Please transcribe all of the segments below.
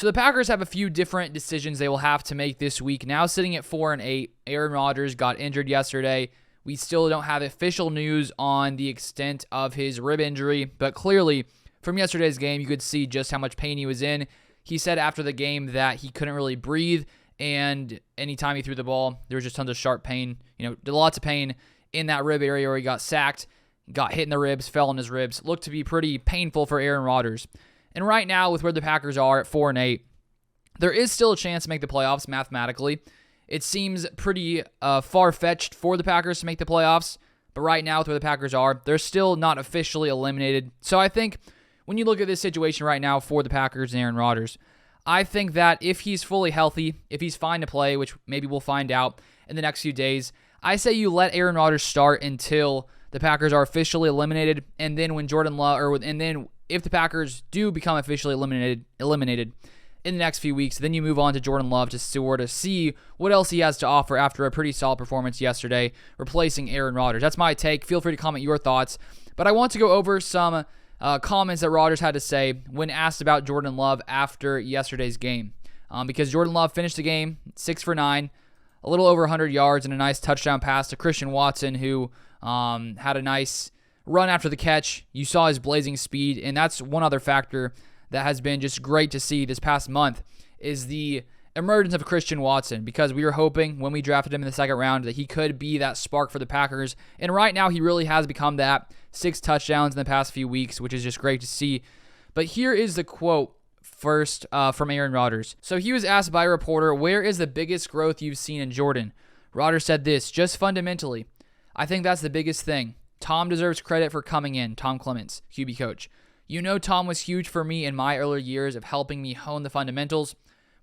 So the Packers have a few different decisions they will have to make this week. Now sitting at 4-8, Aaron Rodgers got injured yesterday. We still don't have official news on the extent of his rib injury, but clearly from yesterday's game, you could see just how much pain he was in. He said after the game that he couldn't really breathe, and anytime he threw the ball, there was just tons of sharp pain, lots of pain in that rib area where he got sacked, got hit in the ribs, fell on his ribs. Looked to be pretty painful for Aaron Rodgers. And right now, with where the Packers are at 4-8, there is still a chance to make the playoffs mathematically. It seems pretty far-fetched for the Packers to make the playoffs, but right now, with where the Packers are, they're still not officially eliminated. So I think when you look at this situation right now for the Packers and Aaron Rodgers, I think that if he's fully healthy, if he's fine to play, which maybe we'll find out in the next few days, I say you let Aaron Rodgers start until the Packers are officially eliminated, and then when if the Packers do become officially eliminated in the next few weeks, then you move on to Jordan Love to sort of see what else he has to offer after a pretty solid performance yesterday, replacing Aaron Rodgers. That's my take. Feel free to comment your thoughts. But I want to go over some comments that Rodgers had to say when asked about Jordan Love after yesterday's game. Because Jordan Love finished the game 6 for 9, a little over 100 yards, and a nice touchdown pass to Christian Watson, who had a nice run after the catch. You saw his blazing speed, and that's one other factor that has been just great to see this past month is the emergence of Christian Watson, because we were hoping when we drafted him in the second round that he could be that spark for the Packers, and right now he really has become that. 6 touchdowns in the past few weeks, which is just great to see. But here is the quote first from Aaron Rodgers. So he was asked by a reporter, where is the biggest growth you've seen in Jordan? Rodgers said this, just fundamentally. I think that's the biggest thing. Tom deserves credit for coming in, Tom Clements, QB coach. Tom was huge for me in my early years of helping me hone the fundamentals,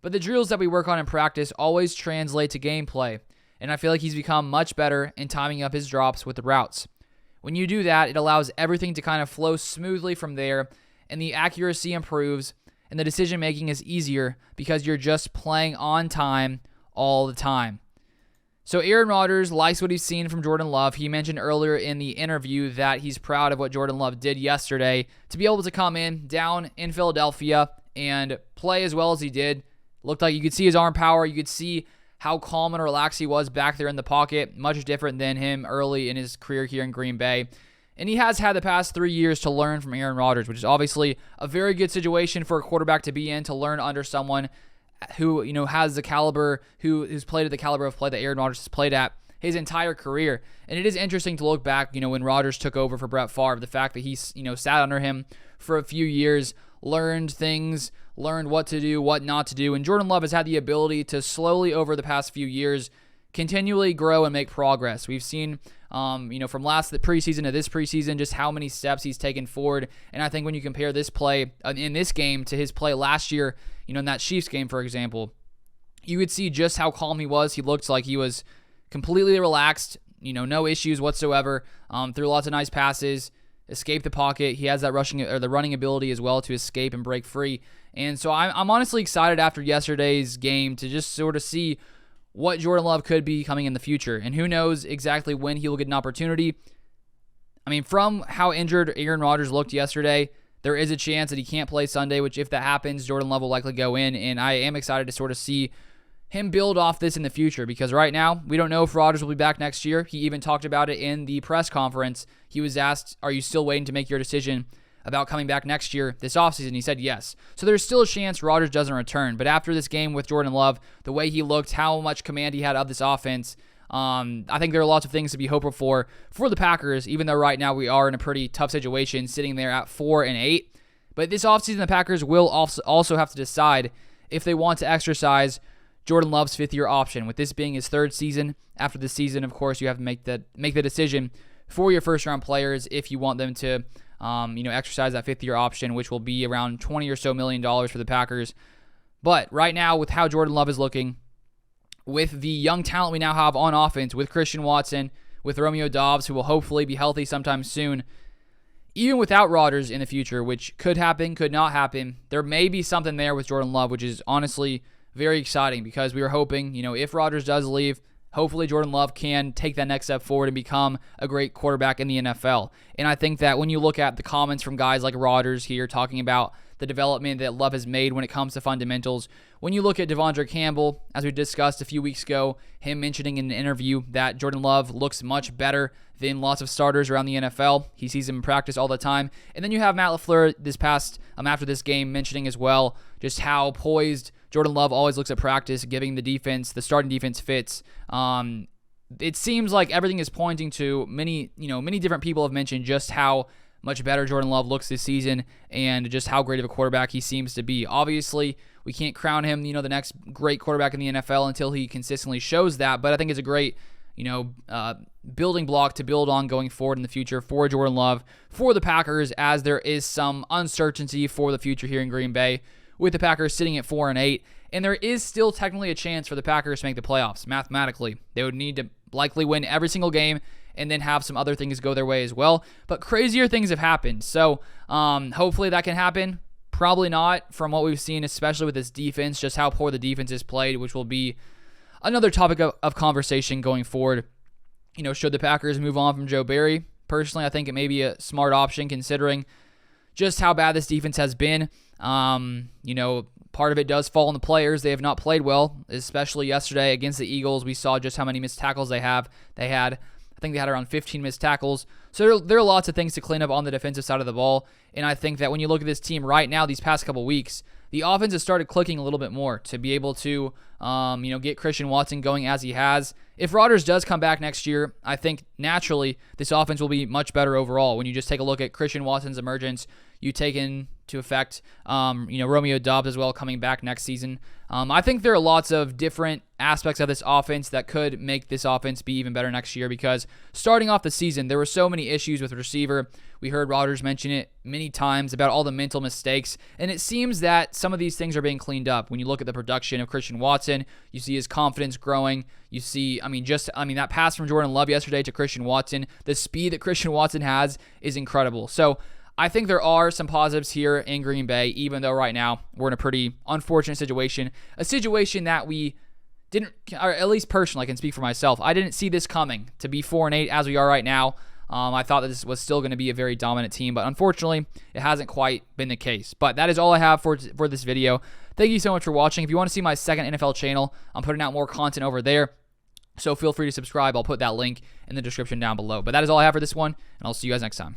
but the drills that we work on in practice always translate to gameplay, and I feel like he's become much better in timing up his drops with the routes. When you do that, it allows everything to kind of flow smoothly from there, and the accuracy improves, and the decision-making is easier because you're just playing on time all the time. So Aaron Rodgers likes what he's seen from Jordan Love. He mentioned earlier in the interview that he's proud of what Jordan Love did yesterday to be able to come in down in Philadelphia and play as well as he did. Looked like you could see his arm power. You could see how calm and relaxed he was back there in the pocket. Much different than him early in his career here in Green Bay. And he has had the past 3 years to learn from Aaron Rodgers, which is obviously a very good situation for a quarterback to be in, to learn under someone who has the caliber, who's played at the caliber of play that Aaron Rodgers has played at his entire career. And it is interesting to look back, when Rodgers took over for Brett Favre, the fact that he sat under him for a few years, learned things, learned what to do, what not to do. And Jordan Love has had the ability to slowly over the past few years continually grow and make progress. We've seen from the preseason to this preseason, just how many steps he's taken forward. And I think when you compare this play in this game to his play last year, in that Chiefs game, for example, you could see just how calm he was. He looked like he was completely relaxed, no issues whatsoever, threw lots of nice passes, escaped the pocket. He has that the running ability as well to escape and break free. And so I'm honestly excited after yesterday's game to just sort of see what Jordan Love could be coming in the future. And who knows exactly when he will get an opportunity. I mean, from how injured Aaron Rodgers looked yesterday, there is a chance that he can't play Sunday, which if that happens, Jordan Love will likely go in. And I am excited to sort of see him build off this in the future, because right now, we don't know if Rodgers will be back next year. He even talked about it in the press conference. He was asked, are you still waiting to make your decision about coming back next year, this offseason? He said yes. So there's still a chance Rodgers doesn't return. But after this game with Jordan Love, the way he looked, how much command he had of this offense, I think there are lots of things to be hopeful for the Packers, even though right now we are in a pretty tough situation, sitting there at 4-8. But this offseason, the Packers will also have to decide if they want to exercise Jordan Love's fifth-year option. With this being his third season, after this season, of course, you have to make the decision for your first-round players if you want them to, exercise that fifth-year option, which will be around $20 or so million for the Packers. But right now, with how Jordan Love is looking, with the young talent we now have on offense, with Christian Watson, with Romeo Doubs, who will hopefully be healthy sometime soon, even without Rodgers in the future, which could happen, could not happen, there may be something there with Jordan Love, which is honestly very exciting, because we were hoping, if Rodgers does leave, hopefully Jordan Love can take that next step forward and become a great quarterback in the NFL. And I think that when you look at the comments from guys like Rodgers here talking about the development that Love has made when it comes to fundamentals. When you look at Devondre Campbell, as we discussed a few weeks ago, him mentioning in an interview that Jordan Love looks much better than lots of starters around the NFL. He sees him in practice all the time. And then you have Matt LaFleur after this game mentioning as well just how poised Jordan Love always looks at practice, giving the starting defense fits. It seems like everything is pointing to many different people have mentioned just how much better Jordan Love looks this season and just how great of a quarterback he seems to be. Obviously, we can't crown him, the next great quarterback in the NFL until he consistently shows that, but I think it's a great, building block to build on going forward in the future for Jordan Love, for the Packers, as there is some uncertainty for the future here in Green Bay, with the Packers sitting at 4-8, and there is still technically a chance for the Packers to make the playoffs. Mathematically, they would need to likely win every single game and then have some other things go their way as well. But crazier things have happened. So hopefully that can happen. Probably not from what we've seen, especially with this defense, just how poor the defense is played, which will be another topic of conversation going forward. Should the Packers move on from Joe Barry? Personally, I think it may be a smart option considering just how bad this defense has been. Part of it does fall on the players. They have not played well, especially yesterday against the Eagles. We saw just how many missed tackles they had. I think they had around 15 missed tackles. So there are lots of things to clean up on the defensive side of the ball. And I think that when you look at this team right now, these past couple weeks, the offense has started clicking a little bit more to be able to, get Christian Watson going as he has. If Rodgers does come back next year, I think naturally this offense will be much better overall. When you just take a look at Christian Watson's emergence, you take into effect, Romeo Doubs as well coming back next season. I think there are lots of different aspects of this offense that could make this offense be even better next year because starting off the season, there were so many issues with receiver. We heard Rodgers mention it many times about all the mental mistakes, and it seems that some of these things are being cleaned up. When you look at the production of Christian Watson, you see his confidence growing. You see, that pass from Jordan Love yesterday to Christian Watson, the speed that Christian Watson has is incredible. So I think there are some positives here in Green Bay, even though right now we're in a pretty unfortunate situation, a situation that we didn't, or at least personally, I can speak for myself, I didn't see this coming to be 4-8 as we are right now. I thought that this was still going to be a very dominant team, but unfortunately, it hasn't quite been the case. But that is all I have for this video. Thank you so much for watching. If you want to see my second NFL channel, I'm putting out more content over there, so feel free to subscribe. I'll put that link in the description down below. But that is all I have for this one, and I'll see you guys next time.